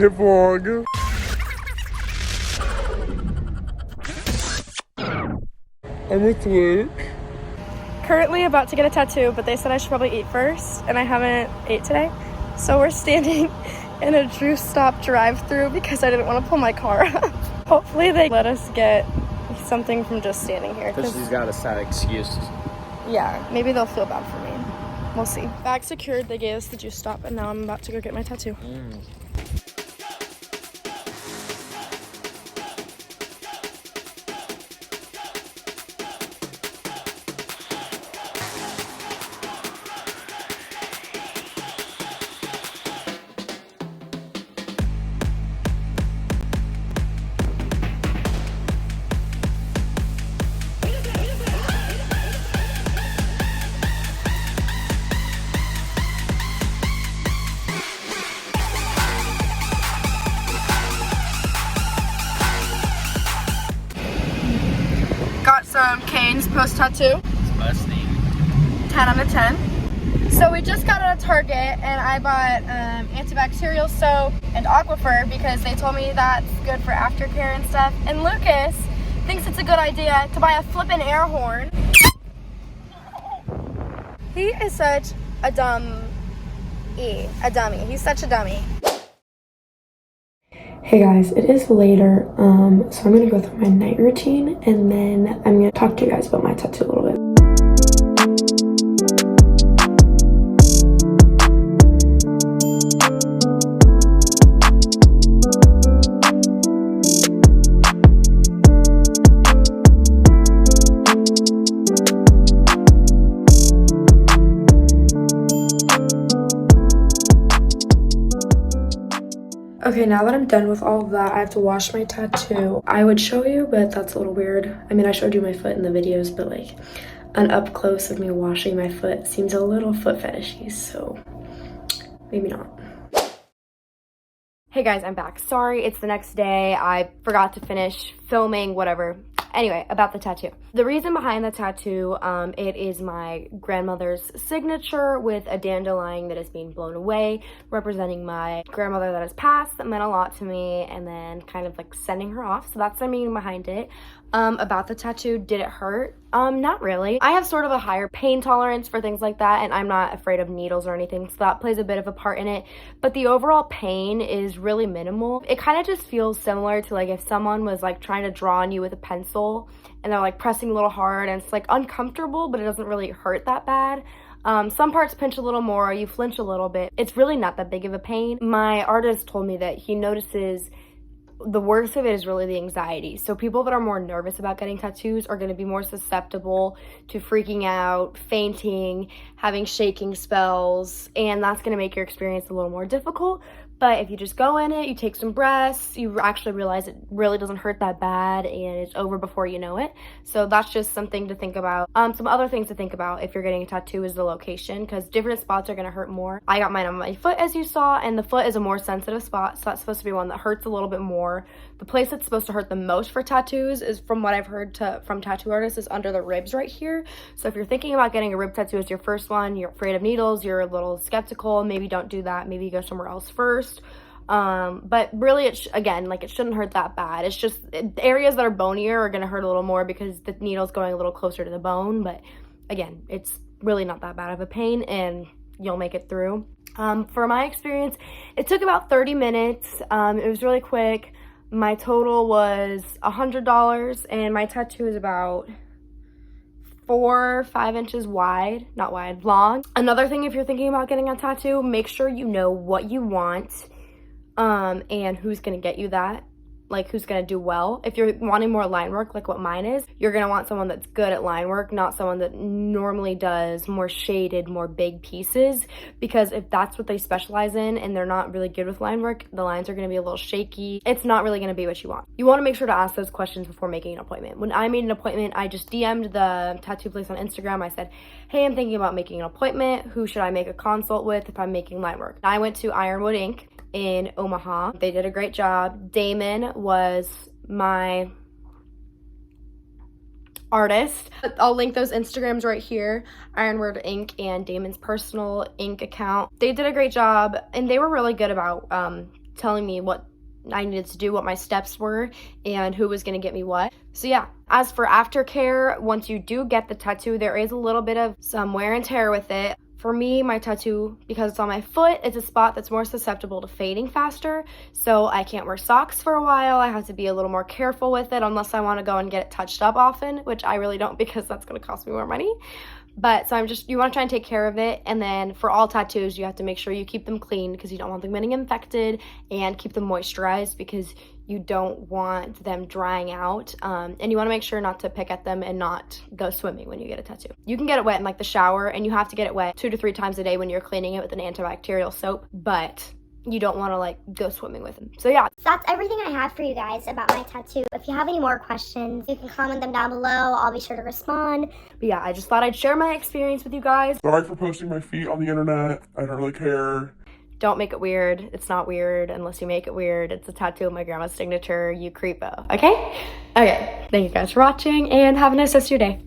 Hit vlog. I'm with Luke. Currently about to get a tattoo, but they said I should probably eat first, and I haven't ate today. So we're standing in a juice stop drive-through because I didn't want to pull my car up. Hopefully they let us get something from just standing here. Because she's got a sad excuse. Yeah, maybe they'll feel bad for me. We'll see. Bag secured, they gave us the juice stop, and now I'm about to go get my tattoo. Got some Cane's post-tattoo. Busting. 10 out of 10. So we just got out of Target and I bought antibacterial soap and Aquifer because they told me that's good for aftercare and stuff. And Lucas thinks it's a good idea to buy a flippin' air horn. He is such a dummy. He's such a dummy. Hey guys, it is later, so I'm gonna go through my night routine and then I'm gonna talk to you guys about my tattoo a little bit. Okay, now that I'm done with all of that, I have to wash my tattoo. I would show you, but that's a little weird. I mean, I showed you my foot in the videos, but like an up close of me washing my foot seems a little foot fetishy, so maybe not. Hey guys, I'm back. Sorry, it's the next day. I forgot to finish filming, whatever. Anyway, about the tattoo. The reason behind the tattoo, it is my grandmother's signature with a dandelion that is being blown away, representing my grandmother that has passed, that meant a lot to me, and then kind of like sending her off. So that's the meaning behind it. About the tattoo, did it hurt? Not really. I have sort of a higher pain tolerance for things like that, and I'm not afraid of needles or anything, so that plays a bit of a part in it. But the overall pain is really minimal. It kind of just feels similar to like if someone was like trying to draw on you with a pencil and they're like pressing a little hard and it's like uncomfortable, but it doesn't really hurt that bad. Some parts pinch a little more, you flinch a little bit. It's really not that big of a pain. My artist told me that he notices the worst of it is really the anxiety. So people that are more nervous about getting tattoos are going to be more susceptible to freaking out, fainting, having shaking spells, and that's going to make your experience a little more difficult. But if you just go in it, you take some breaths, you actually realize it really doesn't hurt that bad and it's over before you know it. So that's just something to think about. Some other things to think about if you're getting a tattoo is the location, because different spots are going to hurt more. I got mine on my foot, as you saw, and the foot is a more sensitive spot, so that's supposed to be one that hurts a little bit more. The place that's supposed to hurt the most for tattoos is, from what I've heard from tattoo artists, is under the ribs right here. So if you're thinking about getting a rib tattoo as your first one, you're afraid of needles, you're a little skeptical, maybe don't do that. Maybe you go somewhere else first. But really, it shouldn't hurt that bad. It's just areas that are bonier are going to hurt a little more because the needle's going a little closer to the bone. But again, it's really not that bad of a pain and you'll make it through. For my experience, it took about 30 minutes. It was really quick. My total was $100 and my tattoo is about 4 or 5 inches wide, not wide, long. Another thing, if you're thinking about getting a tattoo, make sure you know what you want and who's gonna get you that, like who's gonna do well. If you're wanting more line work like what mine is, you're gonna want someone that's good at line work, not someone that normally does more shaded, more big pieces, because if that's what they specialize in and they're not really good with line work, the lines are gonna be a little shaky. It's not really gonna be what you want. You wanna make sure to ask those questions before making an appointment. When I made an appointment, I just DM'd the tattoo place on Instagram. I said, hey, I'm thinking about making an appointment. Who should I make a consult with if I'm making line work? I went to Ironwood Ink in Omaha. They did a great job. Damon was my artist. I'll link those Instagrams right here, Ironwood Ink and Damon's personal ink account. They did a great job and they were really good about telling me what I needed to do, what my steps were, and who was going to get me what. So yeah, as for aftercare, once you do get the tattoo, there is a little bit of some wear and tear with it. For me, my tattoo, because it's on my foot, it's a spot that's more susceptible to fading faster, so I can't wear socks for a while. I have to be a little more careful with it unless I want to go and get it touched up often, which I really don't because that's going to cost me more money. But so you want to try and take care of it. And then for all tattoos, you have to make sure you keep them clean because you don't want them getting infected, and keep them moisturized because you don't want them drying out. And you want to make sure not to pick at them and not go swimming when you get a tattoo. You can get it wet in like the shower, and you have to get it wet 2 to 3 times a day when you're cleaning it with an antibacterial soap, but you don't want to like go swimming with them. So yeah. So that's everything I have for you guys about my tattoo. If you have any more questions, you can comment them down below. I'll be sure to respond. But yeah, I just thought I'd share my experience with you guys. Sorry for posting my feet on the internet. I don't really care. Don't make it weird. It's not weird unless you make it weird. It's a tattoo of my grandma's signature, you creepo. Okay? Okay. Thank you guys for watching, and have a nice rest of your day.